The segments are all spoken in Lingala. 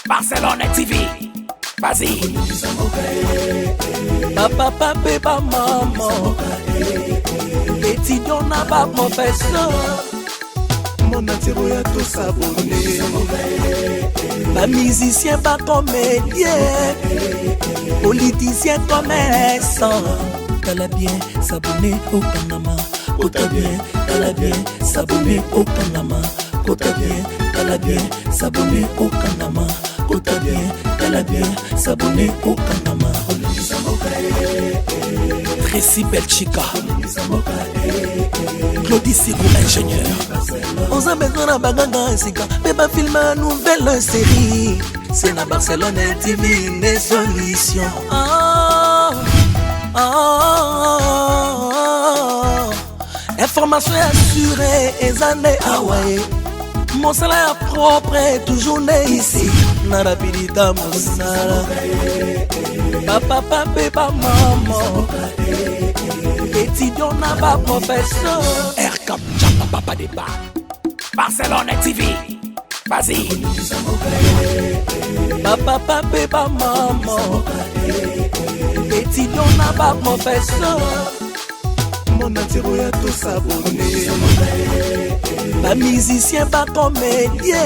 Barcelone TV. Vas-y. Papa, papa, maman. Étudiant n'a pas professeur. Mon atiro ya tout s'abonner. Pas musicien, pas comédien. Politicien, commerçant. T'as bien s'abonner au Panama. Kota bien, t'as bien s'abonner au Panama. Kota bien, t'as bien s'abonner au Panama. Kota bien, t'as bien s'abonner au Panama. Tracy Belchica, Claudie Sigou, ingénieur. On a besoin d'un bagage ainsi mais pas filmer une nouvelle série. C'est la Barcelone TV, les solutions. Information assurée et années Hawaii. Mon salaire propre est toujours né ici. Narapidita mon salaire. Papa, papa, maman. Étudiant n'a pas professeur. Aircap, Jamba, papa débat. Barcelone TV. Vas-y. Papa, papa, maman. Étudiant n'a pas professeur. Mon atiro ya tout s'abonner. Pas musicien, pas comédien.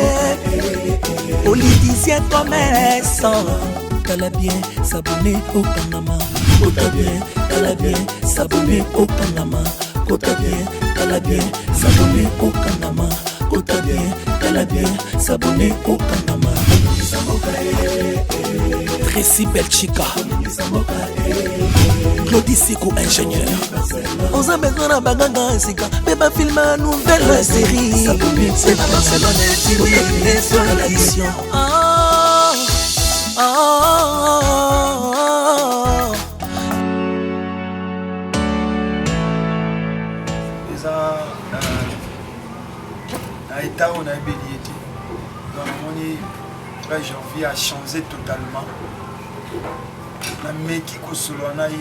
Politicien, commerçant. T'as bien s'abonner au Panama. Kota bien, t'as bien s'abonner au Panama. Kota bien, t'as bien s'abonner au Panama. Kota bien, t'as bien s'abonner au Panama. Tracy Belchica, Claudie Sigou, ingénieur. On a besoin d'un bagage ainsi mais pas filmer une nouvelle série. C'est la Barcelone TV, les solutions. État on a bélier dans le janvier a changé totalement. Mais qui solo on a eu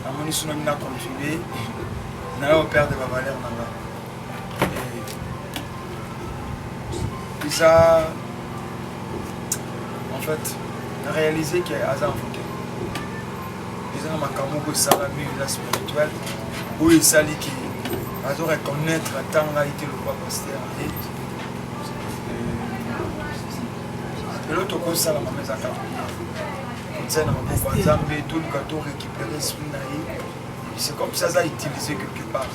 la monnaie sur a continué on a au père de ma valeur et ça en fait on a réalisé qu'il y a hasard voté ils ont ma camoufle salami la spirituelle où il s'allie qui à reconnaître tant a été le roi pasteur et l'autre cause ça la maman zaka c'est dans mon Zambé tout le gâteau récupéré c'est comme ça ça utilisé quelque part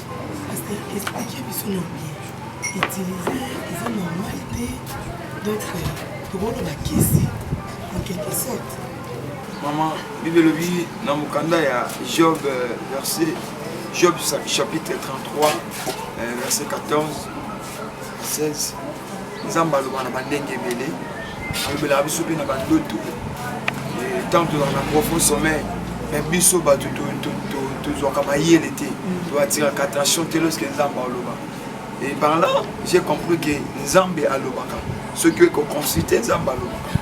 expliquez son nom bien utiliser les normalité d'autres pour la caisse en quelque sorte maman bible vie dans mon kanda ya Job verset Job chapitre 33 verset 14 16 nzamba lo bana bandenge belé alobela biso pe na bandoto tant dans un profond sommeil mais biso ba to zwaka mayele te to atira attention te lorsque nzamba aloba et par là j'ai compris que nzambe alobaka ce que consulter nzamba alobaka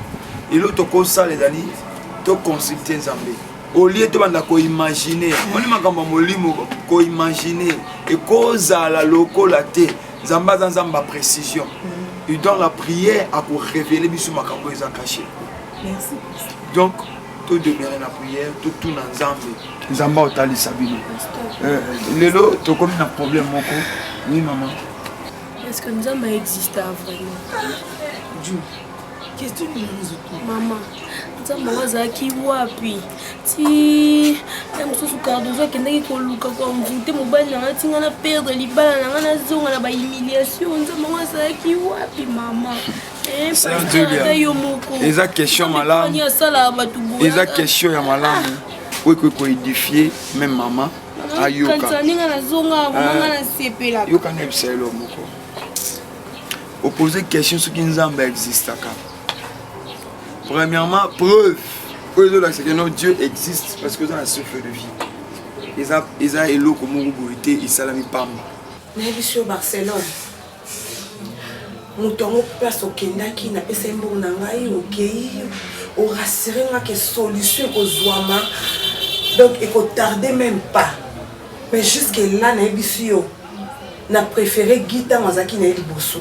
et l'autre cause ça les amis to consulter nzambe au lieu de imaginer on est makamba molimo ko imaginer et cause à la lokola te nzamba nzamba précision et dans la prière à pour révéler biso makambo eza caché merci donc tout demeurer la prière tout dans nzambe nzamba otali sabino lelo to comme un problème moko oui maman est-ce que nzamba existe vraiment Dieu question ni maman nzamba wazaki wapi ti mosusu cardozo akendaki koluka kwamvute mobali nanga tinga na perdre libala nanga nazonga na bahumiliation nzamba wazaki wapi mama eza question malamu eza question ya malamu ko édifier même maman ayoka yoka na biselo moko opposer question ce qui nzamba existaka premièrement preuve que notre Dieu existe parce que dans la souffle de vie ils a elo comme ngouité isalami pamba na biso Barcelone mutongo place okendaki na pesa mbongo na ngai okei o rassurer nga que solution kozwama donc il faut tarder même pas mais jusque là na biso na préféré guitare mazaki na liboso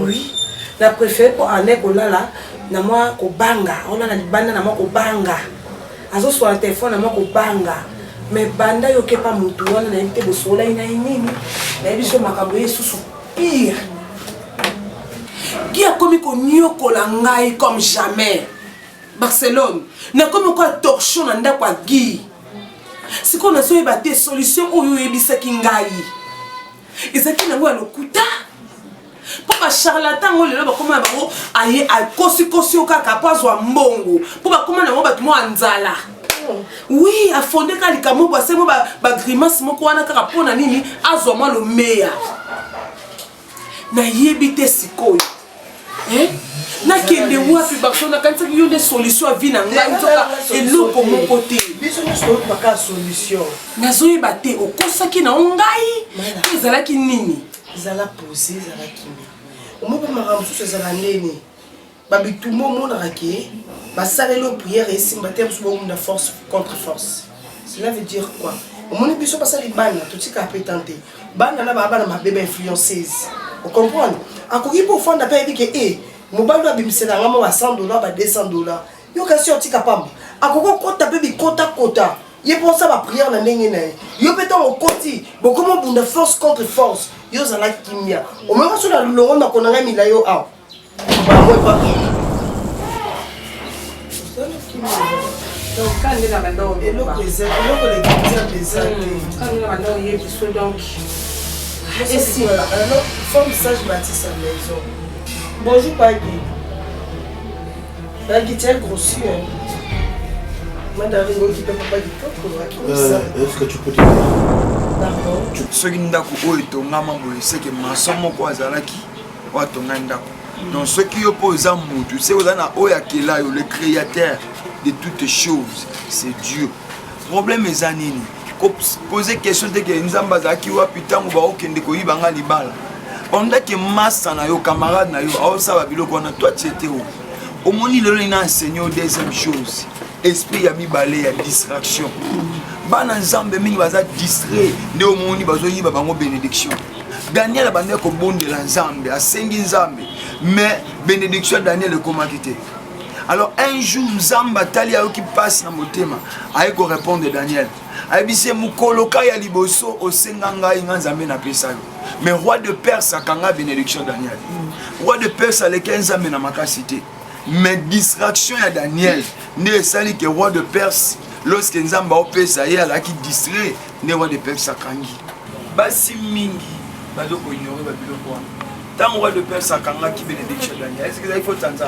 oui na préféré pour ane kolala na moi kobanga ona na libanda na moi kobanga azo sur le téléphone na moi kobanga mais banda yo ke pa mutu wana na invité bosola ina nini na biso makambo yesusu pire qui a commis konyokola ngai comme jamais Barcelone na comme quoi torchon na ndako agi siko na so yeba te solution oyo yebisaki ngai ezaki nango ya lokuta po ba charlatan ngo lelo bakoma bango aye akosi kaka po azwa mbongo po bakoma nango bato mo anzala oui afondé ka likamo bo asemo ba grimace moko wana kaka pona nini azwa mo lo meya na yebite sikoyo nakende wapi bakona kanisa yo des solutions à vie na ngai nzoka eloko moko te biso nyonso baka solution nazoyeba te okosaki na ngai ezalaki nini ezala posé ezala kimi omope makambo mosusu ezala ndeni babitumba omonaka ke basaleli o prière esimba te mosusu bomunda force contre force. Cela veut dire quoi? Omoni biso basali bana totika pe tenter bana na bana mabe ba influenceuse. Vous comprenez? Akoki pour fond d'appel dit que mobile doit bimisela ngamo ba $100 ba $200. Yo kasi otika pamba. Akoko kota pe bi kota. Ye pour ça ba prière na ndenge na ye. Yo peto o koti, bo comment bunda force contre force. Yo zala kimia. O mema so na longo na konanga mila yo a. Ba moi pas. Donc quand il a maintenant et l'autre les gars quand il a maintenant il est donc et si alors forme sage bâtit sa maison. Bonjour Pagui. Pagui tu es grossi hein. Madame qui peut pas dire est-ce que tu peux dire d'accord. Ce qui ndako oyo tongama boye c'est que maçon moko azalaki wa tonga ndako. Donc ce qui oppose à mutu c'est ozana oya kela yo le créateur de toutes choses, c'est Dieu. Problème est anini. Poser question de que nzamba zaki wa pitango ba okende ko yibanga libala. Pendant que massa na yo camarade na yo awo sa ba biloko na toi tu étais où? Au moni lelo ina enseigner deuxième chose. Esprit ya mibale ya distraction. Bana nzambe mingi baza distrait nde au moni bazo yiba bango bénédiction. Daniel abandé ko bondela nzambe asengi nzambe mais bénédiction Daniel comment quitter. Alors un jour Nzamba tali ayo qui passe na motema aye ko répondre Daniel ayebise mukoloka ya liboso osenganga inga Nzambe na pesa yo mais roi de Perse akanga bénédiction Daniel roi de Perse aleki Nzambe na makasité mais distraction ya Daniel ne sali que roi de Perse lorsque Nzamba opesa ye alaki distrait ne roi de Perse akangi basi mingi bazo ko ignorer ba biloko wana tant roi de Perse akanga ki bénédiction Daniel est-ce que ça il faut tenter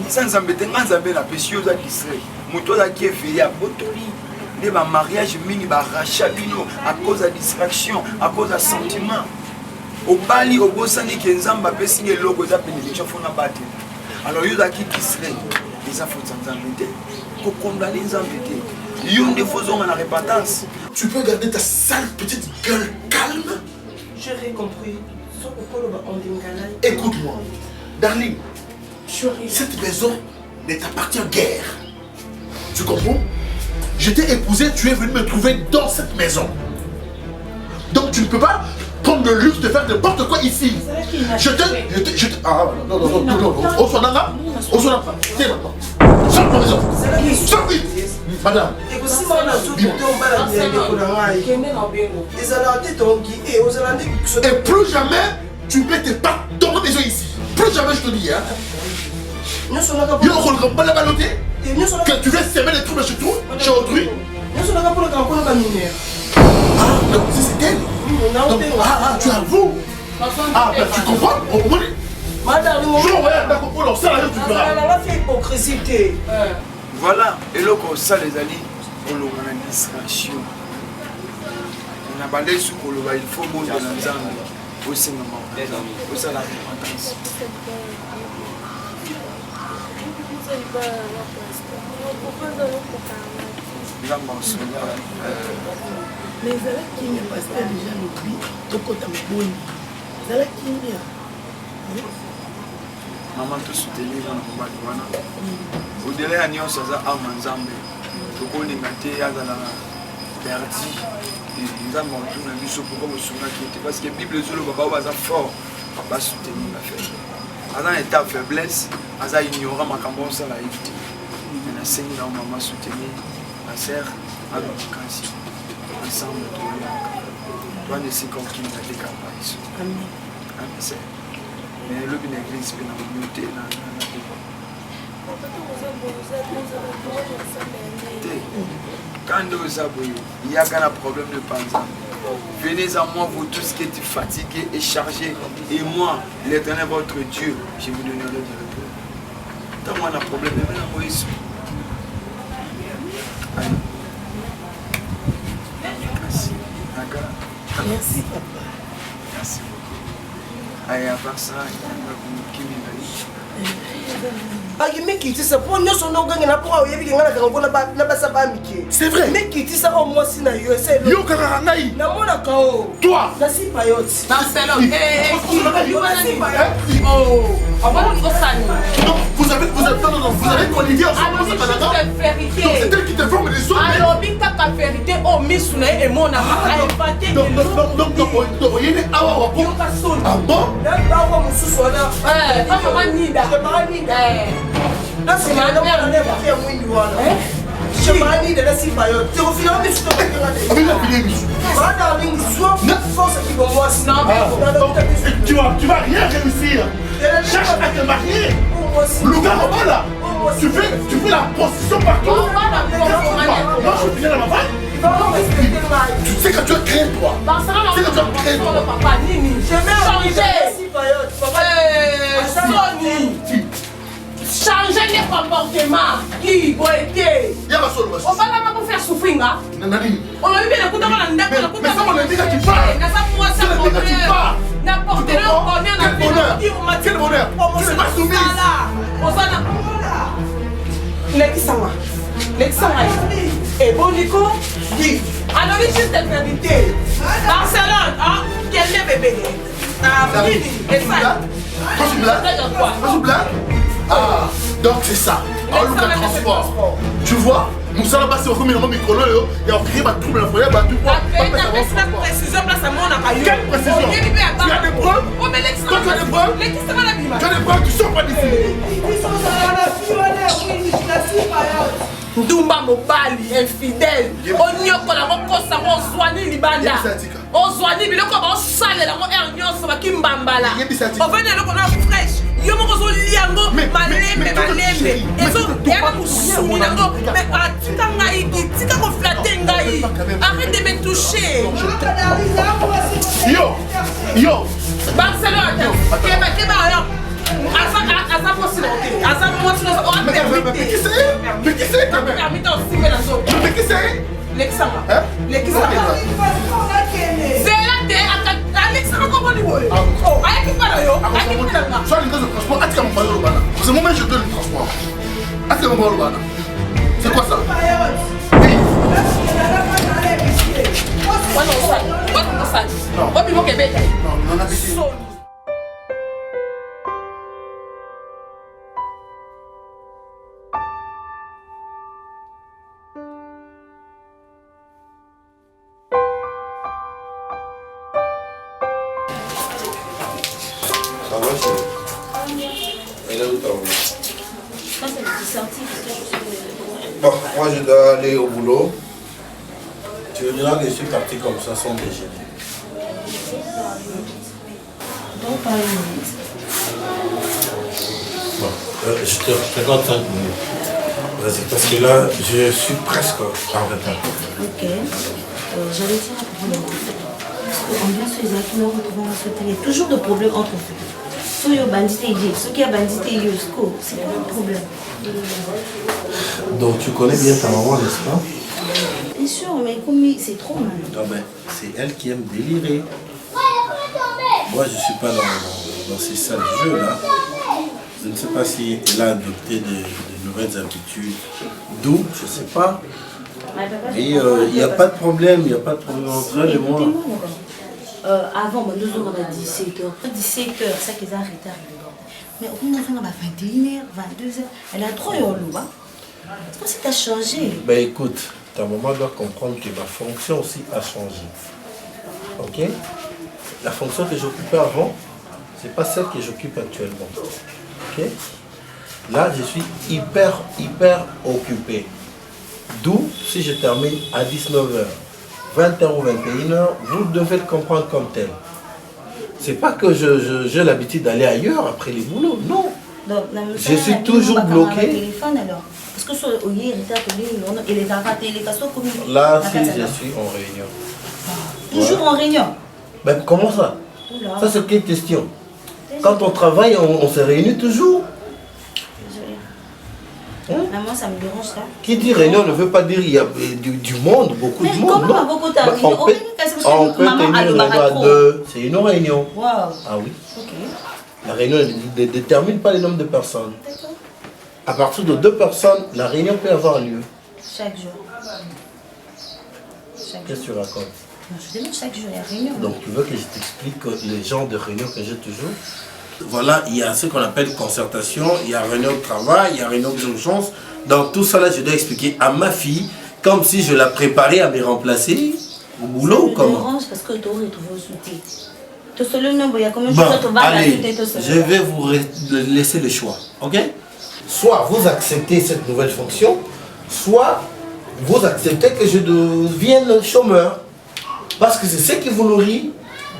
sans embêter nganzambe na pesio za distrait moto za qui est fait ya botoli de ba mariage mini ba rachat bino à cause de distraction à cause de sentiment au bali au bosani ke nzamba pesi nge logo za bénédiction fona bate alors yo za qui distrait les affaires nzambe te ko condamner nzambe te yo ne faisons la repentance. Tu peux garder ta sale petite gueule calme. J'ai rien compris. Écoute-moi, darling. Cette maison ne t'appartient guère. Tu comprends? Je t'ai épousé, tu es venu me trouver dans cette maison. Donc tu ne peux pas prendre le luxe de faire n'importe quoi ici. Je te... Ah non, on s'en a. Tiens maintenant. Sors de la maison. Sors vite. Madame. Et plus jamais tu mets tes pattes dans ma maison ici. Plus jamais je te dis, hein. Que tu veux semer les troubles chez autrui. Ah, donc c'est elle. Donc, tu avoues. Ah, ben tu comprends? Voilà, et là comme ça les alliés, on a une distraction. On a bandé sur il faut monter dans les angles. Aussi maman, au ça la repentance. Mais Zala qui n'est pas ça déjà le prix, tout côté de bon. Zala qui est maman te soutenir dans le combat de Wana. Au-delà de nous, ça a un ensemble. Tout le monde est perdu. Nous avons tout le pourquoi vous soutenez parce que la Bible est fort, va soutenir la fête. aza na état faiblesse aza ignorant makambo osala ye te nasengi na mama soutenir ma sœur alo makasi ensemble toana esika okimisa te kamba biso sœur mais elobi na église mpe na momi te te quand nde oza boye yaka na problème de panza. Venez à moi, vous tous qui êtes fatigués et chargés, et moi, l'Éternel votre Dieu, je vous donnerai du repos. Tant moi, on a un problème, mais là, Moïse. Merci. D'accord. Merci, papa. Merci beaucoup. Allez, à part ça, il y a qui m'est akimekitisa mpo nyonso nde ogangena mpo oyebi kenga na kango na basa bamike. C'est vrai. Mekitisa o mwasi na yo ese Yo kaka ngai. namonaka o. Toi. nasipa yo ti. Barcelone. Non, vous avez collié ensemble. C'est elle qui te forme les autres. Alors, la vérité, oh, Miss Sounay et mon ami, a épaté. Donc, il est à ah bon? Tu vas rien réussir. Cherche à te marier. Le gars là, tu fais la prostitution partout. Moi je viens dans ma femme. Tu sais que tu as créé toi. Tu sais que tu as créé toi. Changer les comportements. Qui boité. On va là pour faire souffrir. On a eu bien le coup de la mais ça, on a dit que tu parles. N'importe quel bonheur. Quel bonheur. Tu n'es pas soumise. Lekisanga. Et bon Nico, dis. Alors, juste cette vérité. Barcelone, hein? Quel est bébé? Ah, donc c'est ça. Alors, le transport. Tu vois, nous sommes passés au premier moment, mais il y a créé ma trouble la foyer, tu vois. Quelle précision place à mon appareil? Quelle précision? Tu as des preuves? Oh, mais toi, tu as des preuves? Tu as des preuves, tu sors pas d'ici. Ndumba mobali infidèle onyokola mokosa mo ozwani libanda ozwani biloko baosalela mo er nyonso bakimbambala oveni eloko na fresh yo moko ozolia yango malembe eyaka mosuni nango me atika ngai itika koflate ngai arrête de me toucher yo Barcelone keba yo Asa possible, Asa possible, mais qui c'est quand même? Mais qui c'est? Alexandra. C'est là que Alexandra comment il voit? Oh, aïe qui parle yo, aïe qui parle là. Soit les gars de transport, est-ce qu'on parle au bana? Parce que moi je donne le transport. Est-ce qu'on parle au bana? C'est quoi ça? Non. Bon, moi je dois aller au boulot. Tu me diras que je suis parti comme ça sans déjeuner. Donc, pas une minute. Bon, je te raconte 5 minutes. Vas-y, parce que là, je suis presque en retard. Ok. J'allais dire à propos de ambiance les actes nous retrouvons il y a toujours de problèmes entre eux. Ceux qui ont bandité, ceux qui ont bandité, c'est pas un problème. Donc tu connais bien ta maman, n'est-ce pas? Bien sûr, mais comme c'est trop mal. Ah ben, c'est elle qui aime délirer. Moi, je ne suis pas dans ces sales jeux-là. Je ne sais pas si elle a adopté de nouvelles habitudes. D'où, je ne sais pas. Et il n'y a pas de problème, entre elle et moi. Avant, nous on a 17h. Après 17h, ça qu'ils ont arrêté. Mais au moins, on a 21h, 22h. Elle a trop eu C'est comme si tu as changé. Ben écoute, ta maman doit comprendre que ma fonction aussi a changé. Ok? La fonction que j'occupais avant, C'est pas celle que j'occupe actuellement. Ok? Là, je suis hyper occupé. D'où, si je termine à 19h, 20h ou 21h, vous devez le comprendre comme tel. C'est pas que j'ai l'habitude d'aller ailleurs après les boulots, non. Donc, je suis toujours bloqué. Est-ce que là, si je suis en réunion. Toujours en réunion? Ben, comment ça? Ça, c'est quelle question? Quand on travaille, on se réunit toujours. Moi, ça me dérange ça. Qui dit réunion ne veut pas dire qu'il y a du monde, beaucoup de monde. Comment beaucoup de réunions? On peut tenir une réunion à 2. C'est une réunion. Wow. Ah oui. Ok. La réunion ne détermine pas le nombre de personnes. À partir de 2 personnes, la réunion peut avoir lieu. Chaque jour. Qu'est-ce que tu racontes? Non, je demande chaque jour, il y a réunion. Donc tu veux que je t'explique les genres de réunions que j'ai toujours? Voilà, il y a ce qu'on appelle concertation, il y a réunion de travail, il y a réunion d'urgence. Dans tout ça là, je dois expliquer à ma fille, comme si je la préparais à me remplacer au boulot ou comment? Parce que tu aurais trouvé au soutien. Bon, allez, je vais vous laisser le choix, ok? Soit vous acceptez cette nouvelle fonction, soit vous acceptez que je devienne chômeur. Parce que c'est ce qui vous nourrit,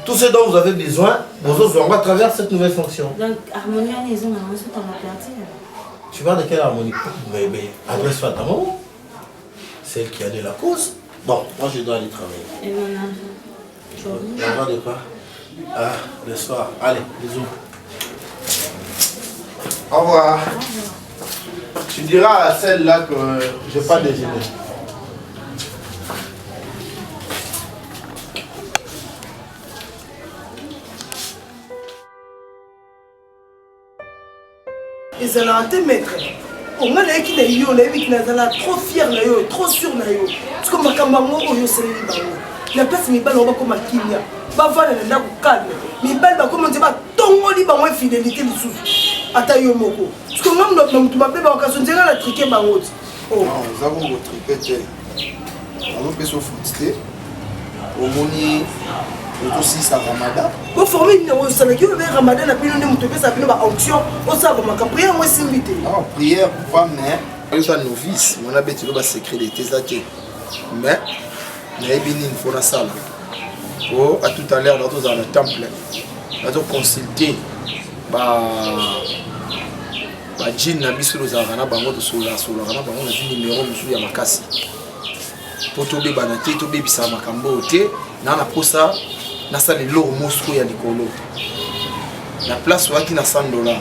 tout ce dont vous avez besoin, vous aurez à travers cette nouvelle fonction. Donc, harmonie à maison, ensuite on va perdu. Tu parles de quelle harmonie? Mais adresse-toi à ta maman. C'est elle qui a de la cause. Bon, moi je dois aller travailler. Et mon argent? L'argent de quoi? Ah, le soir. Allez, bisous. Au revoir. Tu diras à celle-là que je n'ai pas déjeuné. ezalaka te maître onga nayeki na yo nayebi ki nazala trop fier na yo trop sûr na yo parceke makambo yango oyo oseleli bango na place mibali yango bakoma kimia bavanda na ndako calme mibali bakoma nze batongoli bango infidélité lisusu ata yo moko parceke nga na motu mabe bakaso nzenga na trike bango ti eza bongo trike te azopesa ofuti te omoni otosisa ramadan boforme nini osalaki oyo be ramadan na bino nde moto opesa bino baonction osala bamaka priere yango esimbi te priere pouva mais oyoza novice mwana betelo basecret de te eza te mais nayebi nini mpo nasala po a tout à l'heure natozala na temple nazoconsulte bajine na biso tozalaka na bango tosololaka na bango nazwi numero mosusu ya makasi po tobebana te tobebisaka makambo oyo te na posa nasala eloko mosiko ya likolo na place oaki na $100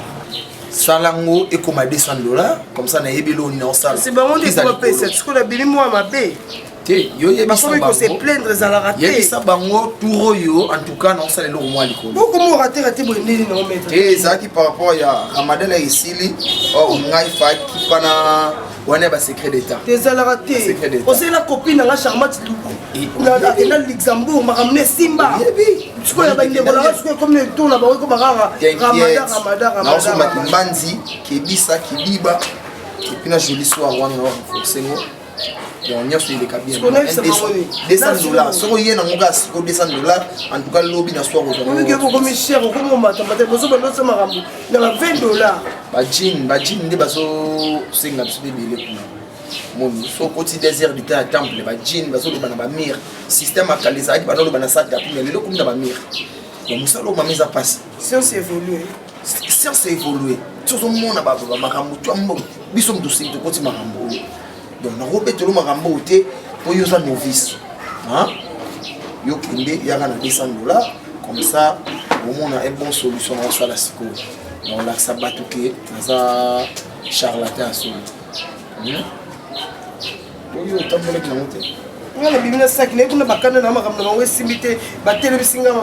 salango ekoma $200 comme ça nayebi eloko nini naosala c'est bango nde ekopesa siko na bili mwa mabe te yo yebisa bango tour oyo en tout cas naosala eloko mwa likolo bokomoratera te boye ndeni na ometre ezalaki par rapport ya ramadan ya esili ngai faki mpana wana ya basecret d'état ezalaka te osalela copine nanga charmate luku akenda luxembourg makambo esimba sikoyo na bandeko nanga sikoyo ekomi etour na bango ekobakaka ramadan mbanzi kebisa kibiba epi na joli soir wana na warenforcengo donc nyonso eleka bien $200 soko ye nango kaka siko $200 en tout cas lobi na soir okomi cher okomomatamate bozobandose makambo nanga $20 bajine nde bazosenga biso bebele kuna moni so koti désert du temps ya temple bajine bazoloba na bamire système akala ezalaki banaloba na sata puis lelo komi na bamire donc mosala oyo mama eza mpasi science évolue tozomona makambo twambo biso moto sili tokoti makambo oyo donc nakobetelo makambo oyo te po yo oza novice yo kende yaka na $200 comme ça omona un bon solution na osala sikoyo na olakisa bato ke naza charlatan ya solo oyo otambolaki nango te nga na bimi na saki naye kuna bakanda na makambo na bango esimbi te batelebisinga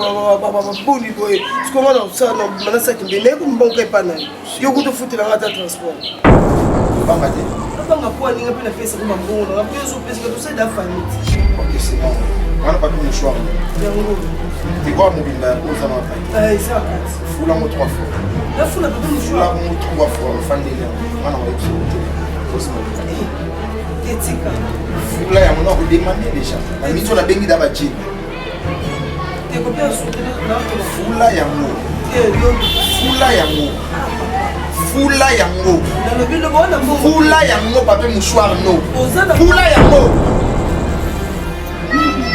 baboni boye siko nga na osala na bima na saki mbe naye kumbango epa na yo kuta ofutelanga ata transport obanga te obanga po aninga mpe napesa ko bambongo nanga mpe ezopesika tosala famille ok c'est bon wana papi mouchoir yango tikoa mobimba ya koza mapa eza kati fulango 3 fois nafuna papi mouchoir fulango 3 fois ofandeli wana wayebiso te etika fula yango na kodemande déjà bamiso nabengi da bajini ekopea fula yango Fula yango. Fula yango. Fula yango, papier mouchoir, non. Fula yango.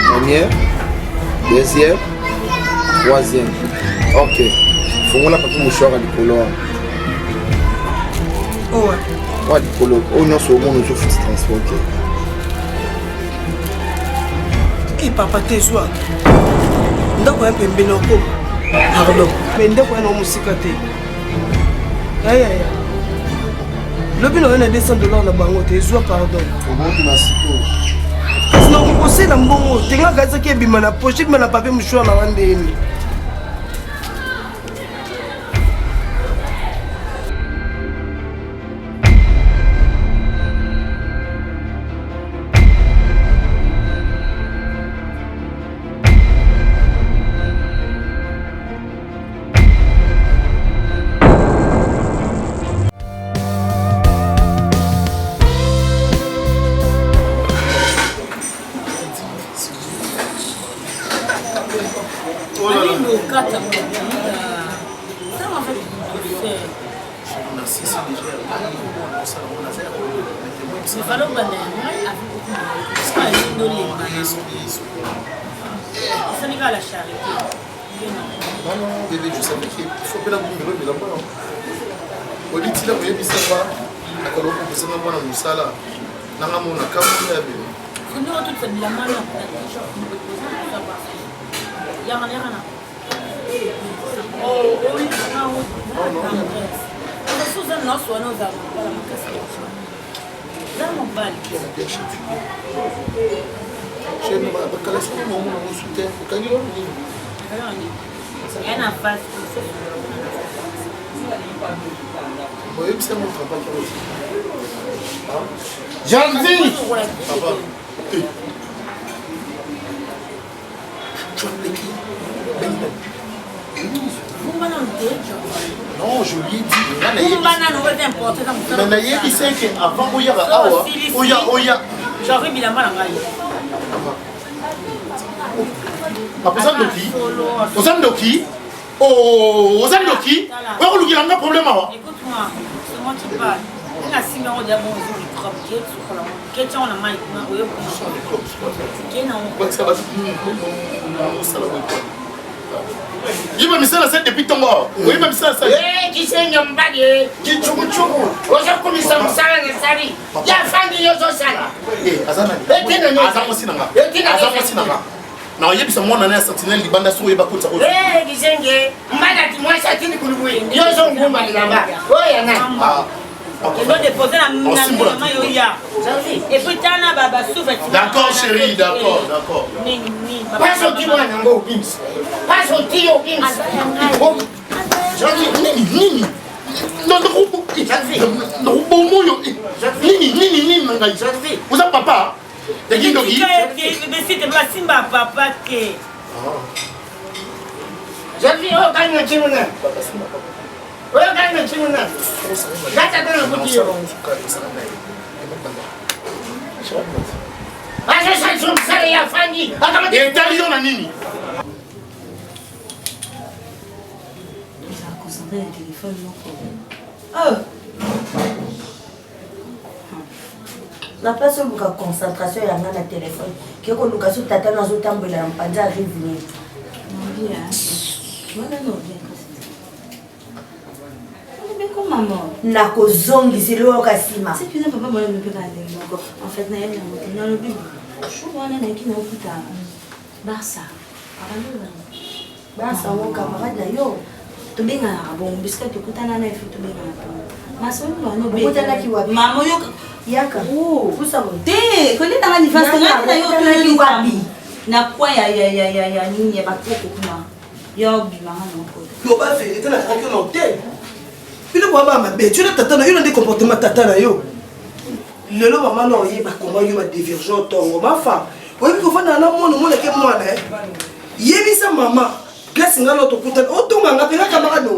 Première, deuxième, troisième. Ok. Faut la papier mouchoir à l'écolo. Oh ouais. Ouais, l'écolo. Oh non, c'est au monde, je fais transport. Et papa, t'es soin. Ndako ya pembele oko. Pardon. Mais ndako ya no musika te. Aïe aïe. Lobi no na $200 na bango te zwa pardon. Oboki masiko. Kasi na kokosela mbongo tenga gaza ke bima na poche bima na papier mouchoir na wandeni. Bébé, je savais qu'il faut que la numéro de la mort. Au lit, il a voulu ça va. La colonne pour se mettre dans le sala. N'a pas mon account. Nous, tout fait de la main. Il y a un air. Oh, oui, Suzanne, nós somos a Dá uma bala. Chez nous, parce que là, c'est mon soutien. Quand il é na face. Oui, c'est mon travail. Janvier. Papa. Tu as appelé qui? Non, je lui ai dit. Mais il sait qu'avant, il y a. J'aurais mis la main à la Ozandoki? Oh, Ozandoki? Où est-ce qu'il y a un problème? Écoute-moi, c'est moi qui parle. Il y a 6 millions d'abonnés sur le crop. Qu'est-ce qu'on a mal? Il m'a mis ça depuis ton mort. Oui, il m'a mis ça. Qui c'est Nyambadi? Qui tchoukou? Aujourd'hui, ça me sert à sali. Il y a famille, il y a Zosala. Eh, Azana. Azana aussi, Nanga. Azana aussi, Nanga. Non, il y a bien mon année sentinelle du banda sur les bakouts. Eh, Gizenge, Madati, moi, ça tient le coup de bouille. Il y a un gros mal là-bas. Oh, il y en a. Ils ont déposé la main et puis t'en as baba souffle. D'accord chérie, d'accord. Pas sorti moi Nango Pins. Pas sorti au Pins. Nini. Non, vous avez papa? Mais si t'es pas Simba papa que. J'ai vu au gagne le Chimuna. Oh, gagne le Chimuna. Gata dans le boutique. Ah, je sais que ça y a Fanny. Il est italien à Nini. Ça a concentré le téléphone, non? Oh! Na place où la concentration est dans le téléphone. Qui est qu'on nous casse tout à l'heure dans le temps de la panza arrive. Non, bien. Non, bien. Maman. Nako zongi zilo kasima. C'est que papa moi me peut aller encore. En fait na yeye na le bibi. Chouana na kina okuta. Barça. Barça mon camarade na yo. To benga bon biscuit to kutana na ifu to benga na. Maso no be. Kutana ki wapi? Mama yo yaka. Oh, kusa mo. Te, kone na manifeste na yo to ki wapi? Na kwa ya nini ya bakoko kuna. Yo bi mama no ko. Yo ba fe etana tranquille hotel. Il est vraiment ma bête. Tu as des comportements tata yo. Le lot maman non y ba comment y ma divergent ton ma femme. Oui que faut na monde ke moi né. Yebi sa maman. Classe ngalo to kuta o to nga pela camarade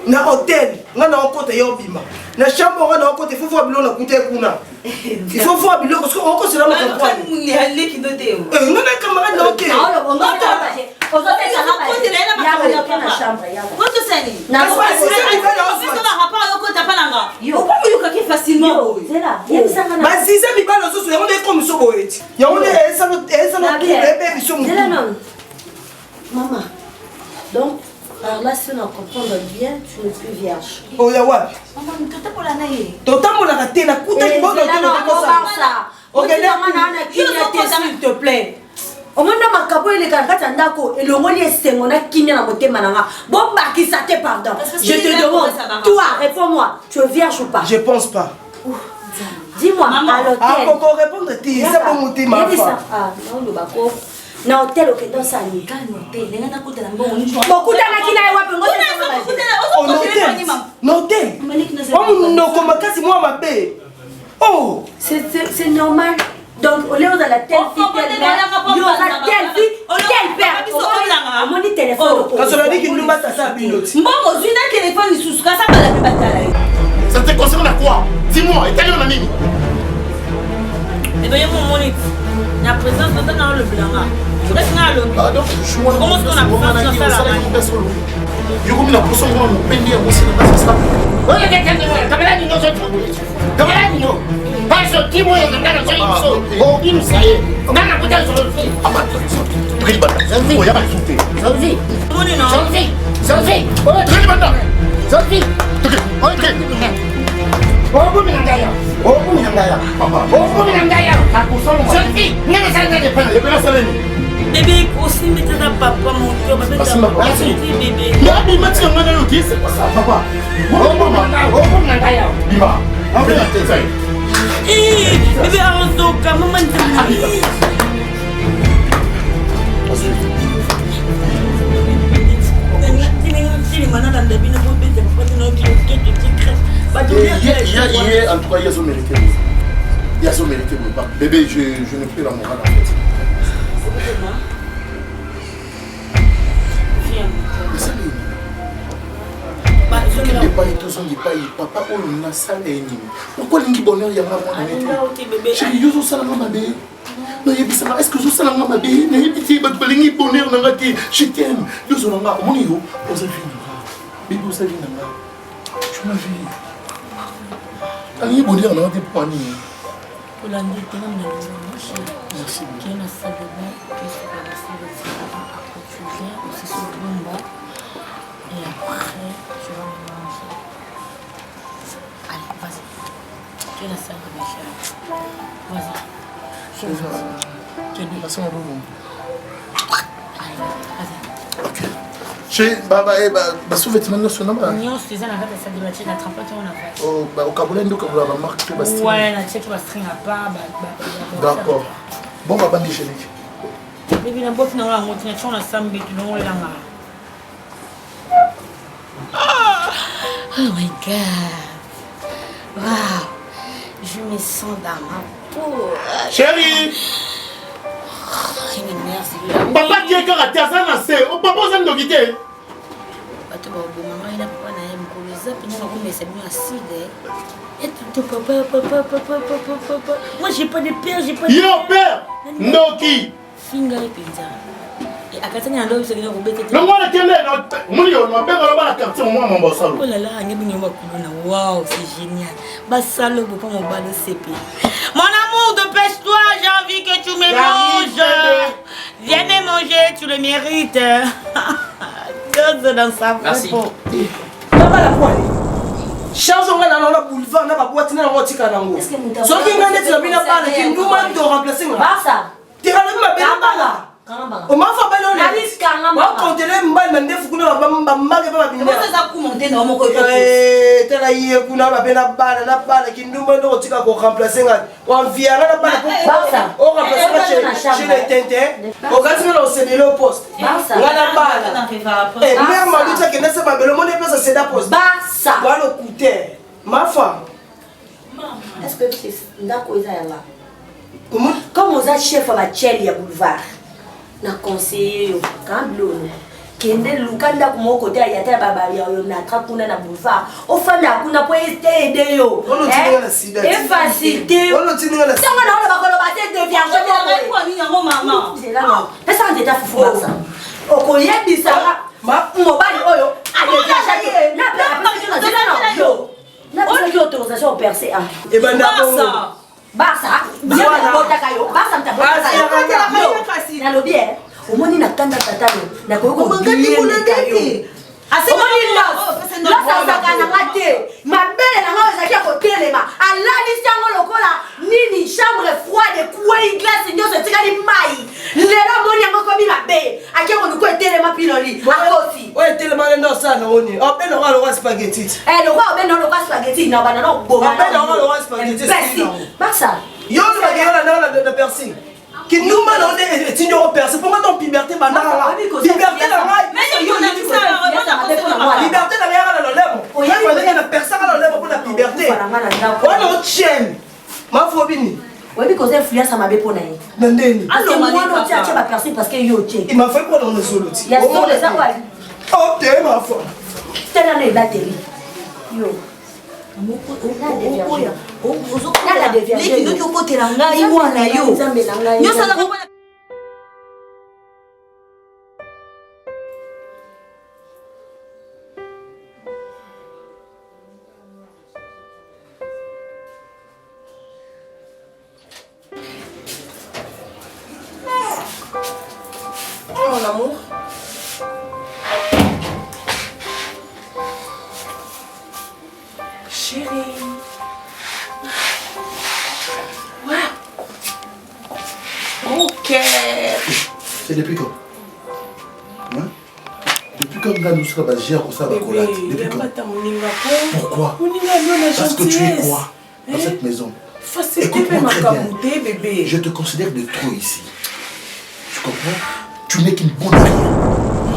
na hôtel nga na côté yo bima. Na chambre na côté faut voir bilo na kuta kuna. Il faut voir bilo parce que on ko c'est là ma comprendre. Ni halle ki do teo. Nga na camarade na hôtel. On va faire ça. On va faire ça. Maman, donc par là, si on comprend bien, tu n'es plus vierge. Oh, ya wapi? Maman, tu t'es pour la naïe. Totambola la tête, la coupe de bon, s'il te plaît. Au moins, dans ma cabane, les gars, et le rôle est c'est mon qui n'a pas été mananga. Bon, bah, qui ça te pardon. Je te demande, toi, réponds-moi, tu es vierge ou pas? Je pense pas. Dis-moi, à l'hôtel. Ah, pour répondre, c'est pas mon thème, ma femme. Ah, non, le bako. Na hôtel ok dans ça ni kan hôtel lenga na kutana mbongo ni beaucoup na kina wapi ngoja no koma kasi moi mabe. Oh, c'est normal. Donc au lieu de la telle fille telle mère, il y aura telle fille telle père. Mon téléphone. Quand on a dit qu'il nous bat ça binoti. Mbongo zina téléphone ni susuka ça pas la batala. Ça te concerne à quoi? Dis-moi, et t'as eu un ami? Et bien mon monite. La présence de dans le blanc. Ah donc je suis moi. Comment est-ce qu'on a fait ça là? Je vous mets la poisson moi mon peine moi c'est pas ça. Oye que te kamera ni no so kamera ni no. Paso timo ya kamera so iso. O kim saye. Nana kuta so. Apa? Bri bata. Oh ya ba souté. Sofi. Moni non. Sofi. Oh bri bata. Sofi. OK. Oku minangaya. Oku minangaya. Papa. Oku minangaya. Sofi. Nana sa ngade pa. Le pela saleni. Bébé, aussi mettez ta papa mon cœur, bébé. Ya bi mati ngana yo ki c'est pas ça papa. Oku minangaya. Bima. En fait la tête ça. Eh, bébé Arozoka, maman dit. Hier, en tout cas, il y a son mérité. Il y a son mérité. Bébé, je n'ai plus la morale en fait. Papa, on a ça et pourquoi l'ingi bonheur y a pas chérie, yo ça la maman bé. Non, est-ce que je sais la maman bé? Ne petit ba lingi bonheur na ngati. Je t'aime. Yo ça nga mon yo, on s'est vu. Bébé, on s'est vu nga. Tu m'as vu. Lingi bonheur na ngati pour ni. Pour la nuit, tu m'as Merci. Qui est la salle de bain, qui est sur la salle de bain, après tu viens, aussi sur le bomba, et après tu vas manger. Allez, vas-y. Qui est la salle de bain, chérie? Vas-y. Qui est lui? Passons au bout. Allez, vas-y. OK. Chez sous-vêtements nationaux. Non, c'est ça, la salle de bain, tu n'attrapes pas ton affaire. Oh, au Cameroun, donc on la remarque que bastille. Ouais, la tête, tu vas string à part. D'accord. Bon, on va pas déjeuner. Mais bien, bof, non, la moitié, tu as samedi, tu n'as rien. Oh my god. Waouh. Je me sens dans ma peau. Chérie. Je m'énerve, c'est là. Papa qui est caractère, ça n'a pas. Oh, papa, ça ne quitter. Maman, il n'a pas de zap, il n'a pas de c'est mieux acide. Et tout, papa. Moi, j'ai pas de père, j'ai pas de. Yo, père. Noki. Finger et pizza. Et à Katania, on c'est que vous bêtez. Le moi, le télé, mon yo, ma père, on va la carte, moi, mon boss. Oh là là, waouh, c'est génial. Bassalo, vous pas mon bal de CP. Mon amour, dépêche-toi, j'ai envie que tu me manges. Viens me manger, tu le mérites. Deux dans sa peau. Papa la poêle. Change on va dans la boulevard, on a boîte dans la tika nango. So qui ngane tu bina bala qui nous m'a de remplacer moi. Basa. Tu vas me bela bala. O ma fa bala on risque ngamba. On compte les mbal mende fukuna ba mbage ba bina. Comment ça ku monter dans mon côté? Tela yé kuna ba bela bala qui nous m'a de tika ko remplacer nga. On vient la bala pour Basa. On remplacer chez les tintin. On gagne le cédé au poste. Basa. Ngana bala. Eh mère m'a dit que nessa ba bela mon place c'est da poste. Basa. Voilà le coûter. Ma femme. Est-ce que c'est ndako eza yanga? Comme on a chef à la Tchèque ya boulevard. Na conseiller quand blonde. Kende lukanda ko moko te ya ta baba ya yo na trapuna na boulevard. Ofanda kuna po aider yo. Et facilité. On le tient dans la ça on a ba kolo ba te de vient ko ni yango maman. C'est là non. Pesa ndeta fufu ça. Okoyebi ça. mobali oyo adéviageaki autorisation percé basa botaka yo basa nalobi omoni nakanda tatano nakoki asaka nanga te mabele nanga ezalaki ya kotelema alalisi yango lokola nini chambre froide kwei glace nyonso etikali mai lelo omoni yango komi mabe ake koluku etelema pinoli akosi oyo etelema lenda osala nango nini obenanga lokwa spageti lokwa obenanga lokwa spageti na banana obenanga lokwa spageti basa yo olobakela nanga na persil kinuma na onde etinyo ko percer pour moi ton liberté banana liberté na ngai liberté na ngai na lolemo oya na percer na lolemo pour la liberté on on chaîne ma phobie oui because influence ma be pona yi ndeni alors moi non tu as pas percer parce que yo tche il m'a fait quoi dans le solo ti ya solo ça quoi oh t'es ma foi tena ne batterie yo lekindoki okotela ngai mwana yo nyosala mon amour. Chérie. Ouais. Ok. C'est depuis quand? Hein? Depuis quand nous sommes basés comme ça? Depuis quand? Pourquoi? Parce que tu es quoi dans cette maison? Écoute-moi très bien. Bébé. Je te considère de trop ici. Tu comprends? Tu n'es qu'une bonne arrière.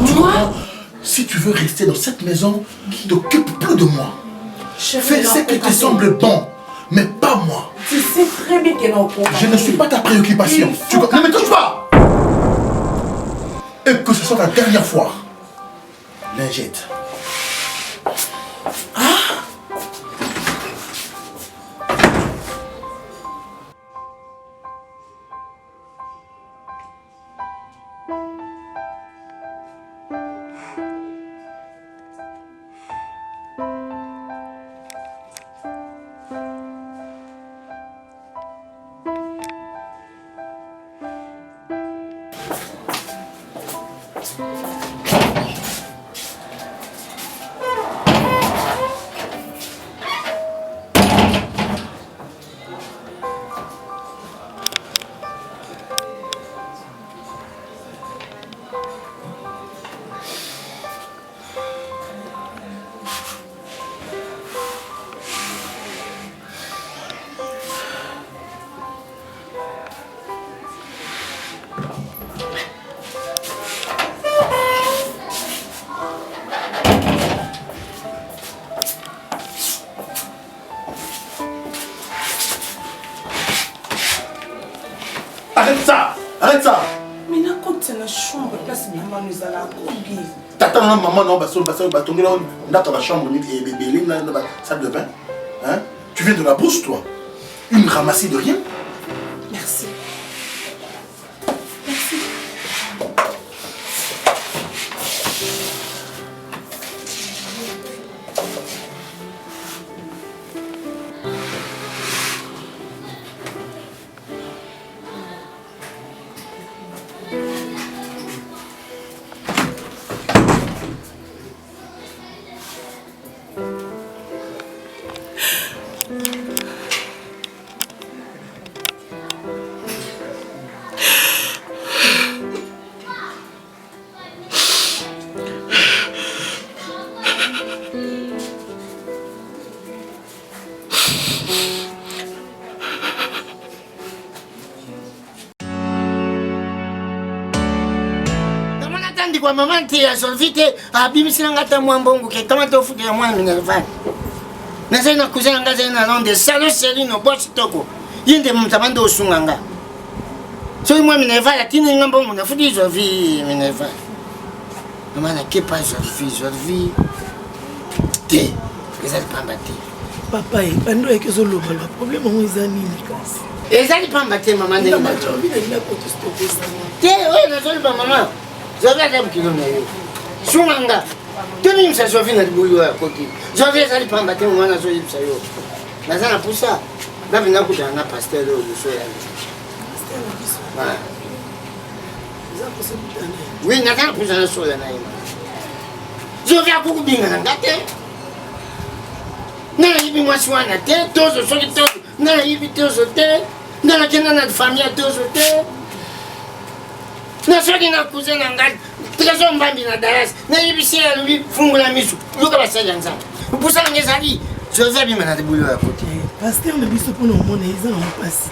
Tu comprends? Si tu veux rester dans cette maison, t'occupe plus de moi. Fais ce qui te semble bon, mais pas moi. Tu sais très bien qu'elle est en cours. Je ne suis pas ta préoccupation. Tu ne me touches pas. Et que ce soit la dernière fois. Lingette. Arrête ça! Arrête ça! Mais n'a pas de la chambre, place maman nous a la combie. T'attends maman, non, parce que on a dans la chambre, et dans la salle de bain. Hein? Tu viens de la brousse, toi. Une ramassée de rien. Merci. Maman ti ya solvite abimisi nga ta mwambongo ke kama to fuke ya mwana Minerval. Na sai na kuzana nga sai na londe salo selino boss toko. Yinde mtamando osunganga. So mwa Minerval atini ngambongo na fudi zo vi Minerval. Maman na kepa zo vi. Te. Ezali pamba te. Papa, bando yake zoloba le problème on ezani ni kasi. Ezali pamba te maman ndenge na to. Il a pas de stopper ça. Te, oui, na zoloba maman. J'avais un qui l'on a eu. Sumanga. Tuni ça Sophie na bulu ya koki. Sophie ça lipamba te mwana so yipsa yo. Nazana pusa. Na vina kuta na pasteur do so ya. Ah. Oui, nazana pusa na so ya na ima. Sophie akuku binga na ngate. Na yibi mwaswana te, tozo so to. Na yibi tozo te. Na kena na famille tozo te. Na soki na cousin na ngati. Trésor mbambi na daras. Na yibisi ya lui fungula misu. Luka basaya nza. Pusa ngezali. Joseph bimana de boulot à côté. Pasteur na biso pour nous mona ils ont passé.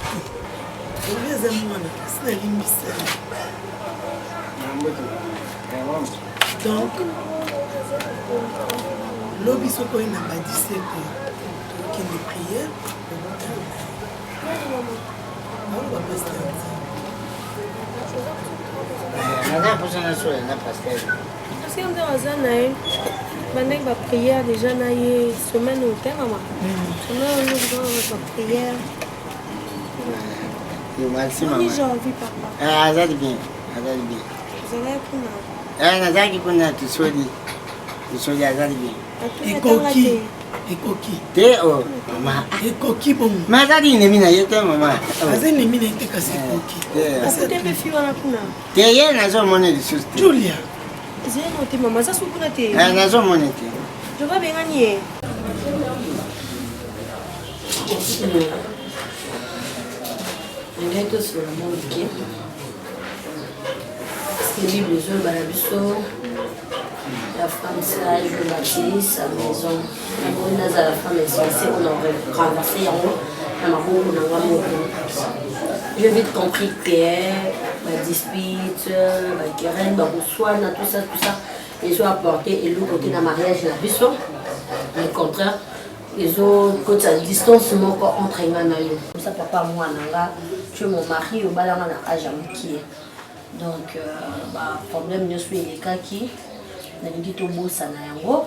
Je vais à moi na c'est limite. Donc l'obiso ko ina ba 17 qui les prières. On va pasteur. Nada pusa na so na pasteur. Parce qu'on est en Zanaï, on va prier déjà na ye semaine au terme maman. Semaine on va prier. Merci maman. J'ai envie papa. Ah, ça bien. Ça bien. Vous allez pour Ah, nazaki kuna tusodi. Tusodi azali bien. Et coquille. Et coquille. Te oh mama. Et coquille bon. Mazali ne mina yete mama. Azali ne mina yete kasi coquille. Parce que tu fille wana kuna. Te ye nazo mone de sus. Julia. Zé non te maman ça soupe na te. Ah nazo mone te. Je vais bien gagner. On est tous sur le monde qui la Bible dit la femme sage de bâtir sa maison. La femme est censée on aurait renversé en haut. J'ai vite compris que la dispute, la querelle, tout ça, ils ont apporté et l'autre côté de mariage la biso. Au contraire, ils ont côté à distance entre eux. Comme ça, papa, moi, tu es mon mari, au balanga na âge qui est. Donc, problème, je suis les cas qui n'ont pas beau ça.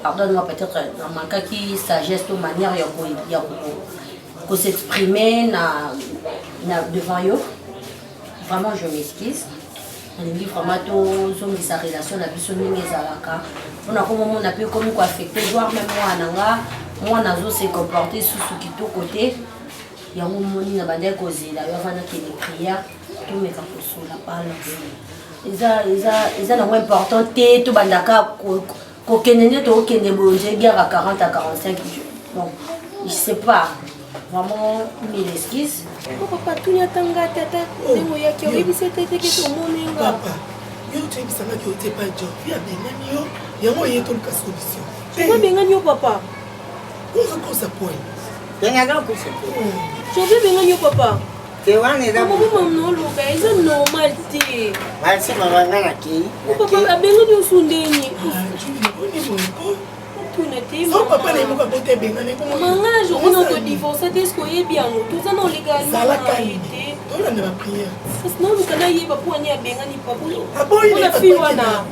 Pardonne-moi peut-être dans mon cas qui sagesse de manière de s'exprimer devant eux. Vraiment, je m'excuse. On dit vraiment que sa relation n'a plus sonné les alaka. On a comme on a pu comme quoi affecter, voire même moi nazo s'est comporté sous ce qui tout côté. Il y a un moment où on a bandé causé d'ailleurs avant qu'il y ait des prières. Tout mes capots sur la parole. Ils ont important tout bandaka qu'aucun to aucun débouché guerre à 40 à 45 bon je sais pas vraiment mes excuses. Papa tout y a tanga tata ndemo yake oyebisa tete ke to moninga. Papa yo tebisa nga ki pas job ya bengani yo yango yeto ka solution. Ko bengani yo papa. On ko sa point. Benga ko sa. Je vais bengani yo papa. Te wane da mo no loka is normal te. Ba se mama ngana ki. Papa bengani yo sundeni. So papa na imuka bote bengani ko manga je on a divorcé est-ce que est bien tout ça non légalement sala kali to la na prière parce que non le kana yeba pour ani bengani papa aboyi na fille wana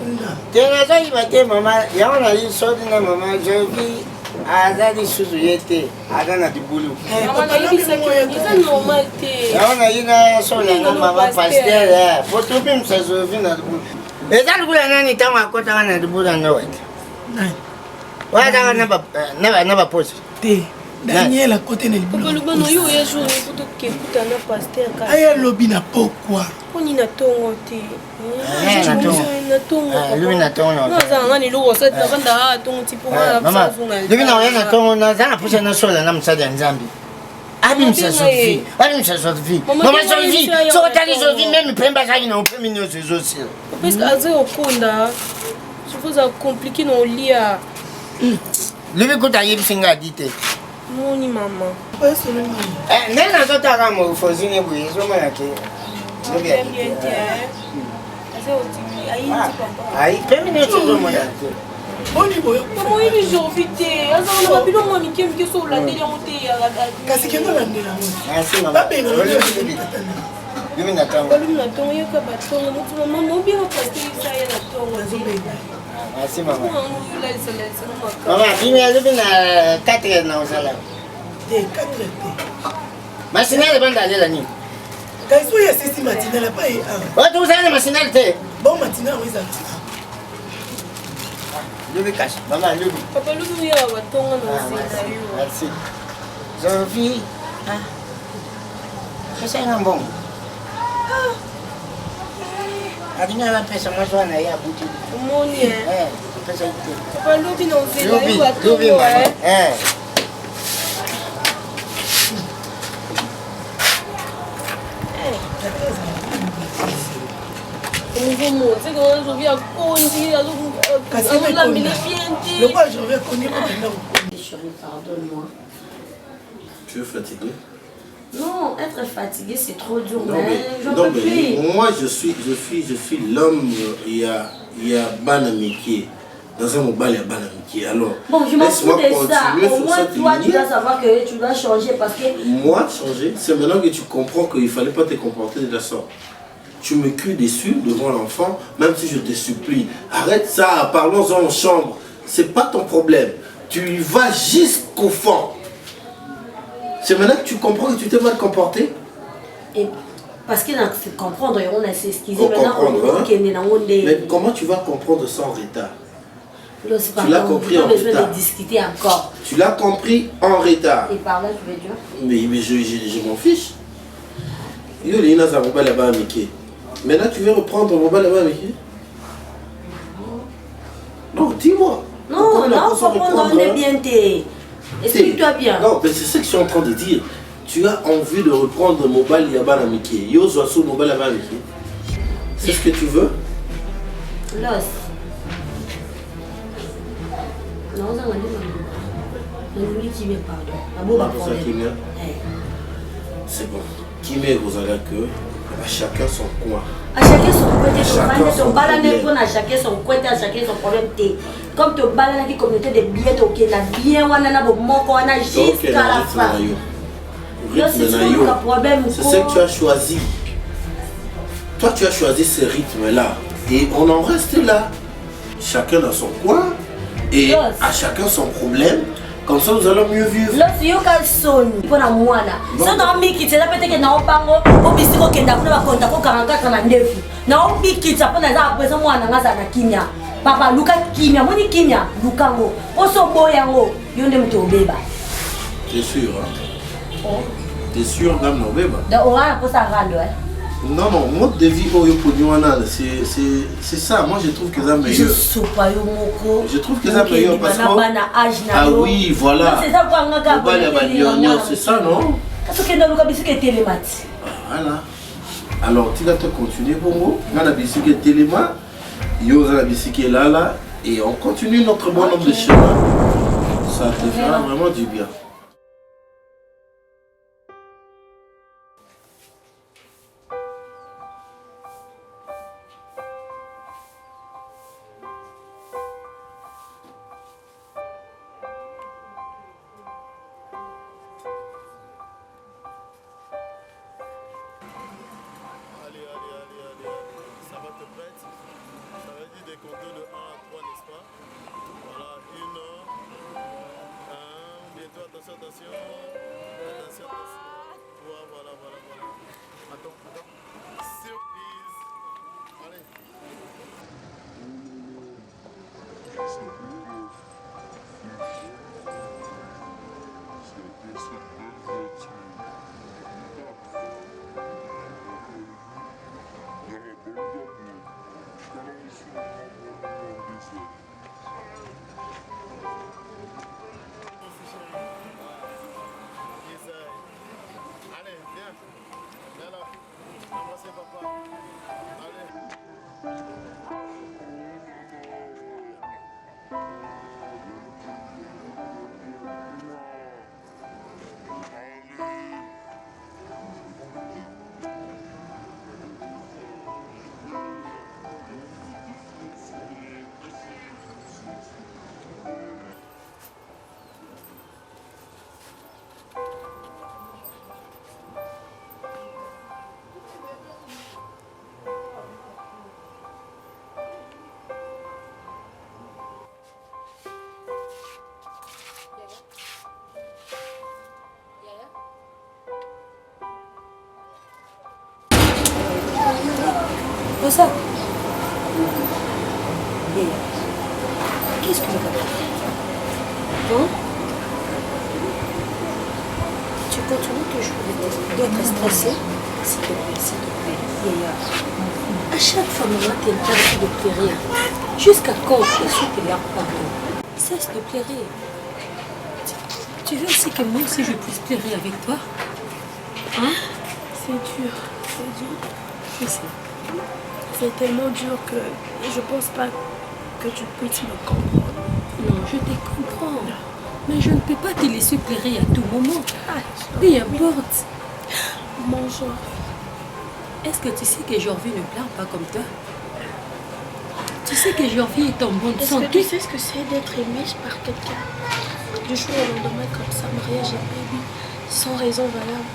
tena za ibate mama yaona hii sodi na mama jovi azali suzu yete agana dibulu mama na yebisa ki c'est normal te yaona ina sodi na mama pasteur fotopi msazo vina dibulu ezali kula nani tama kota wana dibulu na wete nani wada na ba pose te Daniel à côté de papa le bano yo ya jour photo ke kuta na pasteur ka aya lobi na pourquoi oni na tongo te na tongo lui na tongo na za ngani lo sa na banda tongo tipo na mama lui na oyana tongo na za na pusa na sola na msada nzambi abi msasofi mama sofi so tali sofi même pemba za ina upemi nyo zozo parce que azo okunda je faut compliquer no lia lui kota yebsinga dite moni mama nena totaka mo fozine buye so mona ke ai pemi ne so mona ke boni boyo mama ini jovite azana na bilo mo mike mike so la ndeli monte ya kasi kengo la ndela mo asi mama babe no lui na tongo yo ka batongo mutu mama mo bien pasteur ça ya na tongo asi mama mama bimi alubi na 4 na osala te 4 te masinale banda lela ni kaiso ya sisi matinale pa e watu usana masinale te bon matinale weza Lobi cash. Maman, lobi. Papa, lobi, il y a un bâton. Merci. Zovi. Ah. C'est un bon. Adina va pesa moi joana ya buti. Moni. Pesa. Papa, lobi non c'est là, il va lobi. Pardonne-moi. Tu es fatigué? Non, être fatigué c'est trop dur. Non, J'en peux plus. moi je suis l'homme, il y a Banamiki. Dans un mobile, il y a Banamiki. Alors, bon, je m'en fous de ça. Au moins, toi, ligne. tu dois savoir que tu dois changer parce que... Moi, changer, c'est maintenant que tu comprends qu'il ne fallait pas te comporter de la sorte. Tu me cries dessus devant l'enfant, même si je te supplie. Arrête ça, parlons-en en chambre. C'est pas ton problème. Tu vas jusqu'au fond. C'est maintenant que tu comprends que tu t'es mal comporté. Et parce que c'est comprendre, on a s'excuser. Mais comment tu vas comprendre ça en retard? Tu l'as compris en retard. De discuter encore. Tu l'as compris en retard. Et par là, tu veux dire? Mais je m'en fiche. Yo, les Inaz a mobile là-bas à Mickey. Maintenant, tu veux reprendre ton mobile là-bas à Mickey? Non, dis-moi. Non, non, faut prendre bien tes... Explique-toi bien. Non, mais c'est ce que je suis en train de dire. Tu as envie de reprendre mobile là-bas à Mickey. Yo, Zoasso, mobile là-bas à Mickey. C'est ce que tu veux? Los. Non, ça m'a dit c'est bon. Qui met aux que à chacun son coin. À chacun son côté, ton balade à chacun son côté, à chacun son problème. Comme tu balades qui communauté de bien, tu as bien, on a jusqu'à la fin. C'est ce que tu as choisi. Toi, tu as choisi ce rythme-là. Et on en reste là. Chacun dans son coin. Et à chacun son problème. Comme ça, nous allons mieux vivre. Lorsque tu as son pour la moine, si on a mis qui c'est peut-être que nous pango, au biscuit qui n'a pas compte pour 44 ans neuf. Nous mis qui ça pour la présent moi na ngasa kimia. Papa Luka kimia, moni kimia, Lukango. Oso boyango, yonde mtobeba. T'es sûr hein? Oh. T'es sûr dame no beba? De ora pour ça rando hein. Non, non, mode de vie au c'est ça. Moi, je trouve que ça meilleur. Je trouve que ça meilleur parce que... Ah oui, voilà. C'est ça, c'est ça, non? Voilà. Alors, tu vas te continuer, Bongo. On a la bicyclette Téléma. Yo, la bicyclette là. Et on continue notre bon nombre de chemin. Ça te fera vraiment du bien. Ça. Qu'est-ce que tu vas faire? Bon? Tu continues toujours d'être stressé? S'il te plaît, Yaya. À chaque fois, maman t'intéresse de pleurer. Jusqu'à quand est-ce que tu leur pardon? Cesse de pleurer. Tu veux aussi que moi aussi je puisse pleurer avec toi? Hein? C'est dur. Je sais. C'est tellement dur que je pense pas que tu puisses me comprendre. Non, je te comprends. Mais je ne peux pas te laisser pleurer à tout moment. Peu importe. Mon genre. Est-ce que tu sais que Jorvi ne pleure pas comme toi? Tu sais que Jorvi est en bonne santé? Est-ce que tu sais ce que c'est d'être aimé par quelqu'un? Du jour au lendemain comme ça, mariage et baby, sans raison valable.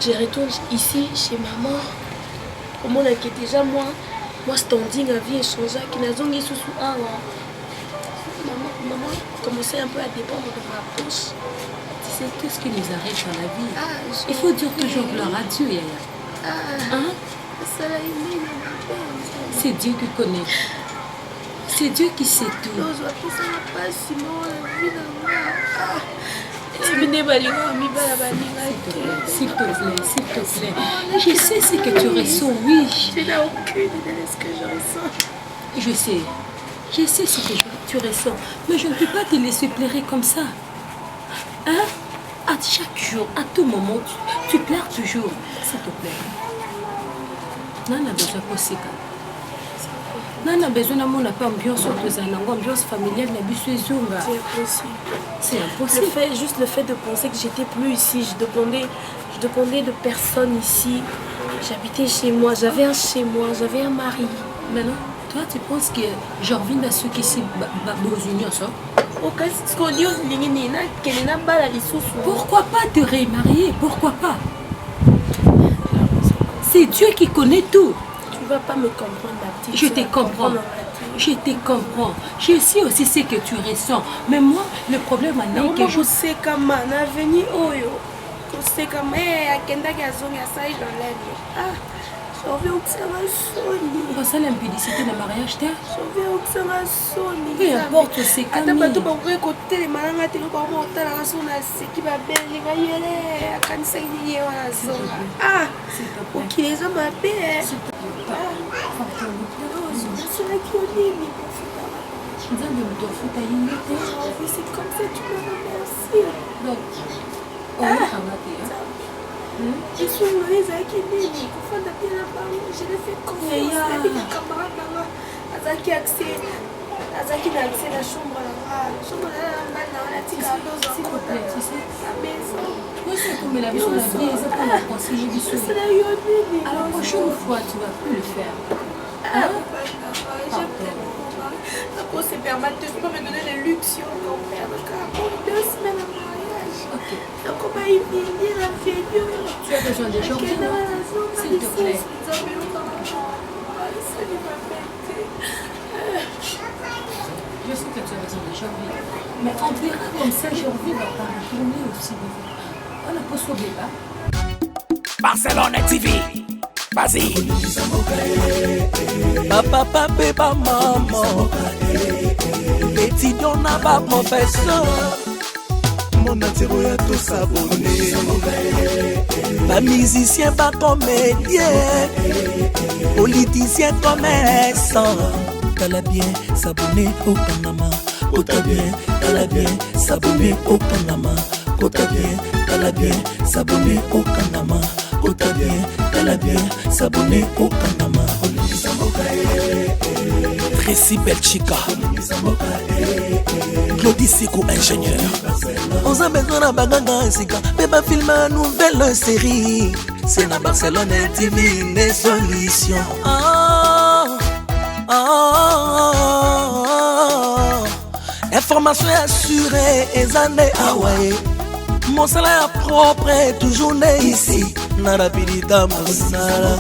Je retourne ici, chez maman. Au monde que déjà moi standing à vie échangé, qui n'a zongi sous awa. Maman commençait un peu à dépendre de ma poche. Tu sais tout ce qui nous arrive dans la vie. Il faut dire toujours gloire à Dieu, Yaya. Hein? C'est Dieu qui connaît. C'est Dieu qui sait tout. S'il te plaît. Je sais ce que tu ressens, oui. Tu n'as aucune idée de ce que je ressens. Je sais ce que tu ressens. Mais je ne peux pas te laisser pleurer comme ça. Hein? À chaque jour, à tout moment, tu pleures toujours. S'il te plaît. Nana besoin de ça. Nana besoin de mon ambiance familiale. C'est impossible. Juste le fait de penser que j'étais plus ici, je dépendais de personne ici. J'habitais chez moi, j'avais un chez moi, j'avais un mari. Maintenant, toi tu penses que Jorvi n'a ce qui s'est besoin ça? Pourquoi pas te remarier? Pourquoi pas? C'est Dieu qui connaît tout. Tu ne vas pas me comprendre, ma petite. Je te comprends. Je te comprends. Je sais aussi ce que tu ressens. Mais moi, le problème est que je sais comment on a venu oyo. Je sais comment akenda gazonga ça dans l'aide. Ah, je veux que ça va sonner. Pour ça l'impudicité de mariage t'es. Je veux que ça va sonner. Peu importe c'est quand même. Attends, tu vas voir côté les malanga tu vas voir ta la son na ce qui va bien les gars akanisa ni wana zonga. Ah, OK les hommes à paix. C'est comme ça, tu me remercies. Donc, je suis heureuse avec lui. Je l'ai fait confiance. Azaki accès à la chambre là-bas. Chambre là-bas, s'il te plaît, tu sais. Moi, c'est comme la vie, c'est pour la conseiller du soir. À la prochaine fois, tu vas plus le faire. On se permet de me donner le luxe mon père. Donc, pour 2 semaines de mariage. Ok. Donc, on va y venir à faire. Tu as besoin de gens, s'il te plaît. Je sais que tu as besoin de gens, mais on verra comme ça, j'ai envie de pas retourner aussi. On a pas sauvé là. Barcelone TV. Vas-y. Papa, papa, maman. Étudiant n'a pas professeur. Mon atiro ya tous abonnés. Pas musicien, pas comédien. Politicien, commerçant. T'as bien s'abonner au Panama. T'as bien s'abonner au Panama. T'as bien s'abonner au Panama. T'as bien s'abonner au Panama. Tracy Belchica, Claudie Sikou, ingénieur. On a besoin d'un bagage, mais pas filmer une nouvelle série. C'est dans Barcelone TV, les solutions. Information assurée, et années Hawaii. Mon salaire propre est toujours né ici. Narapidita Mosala.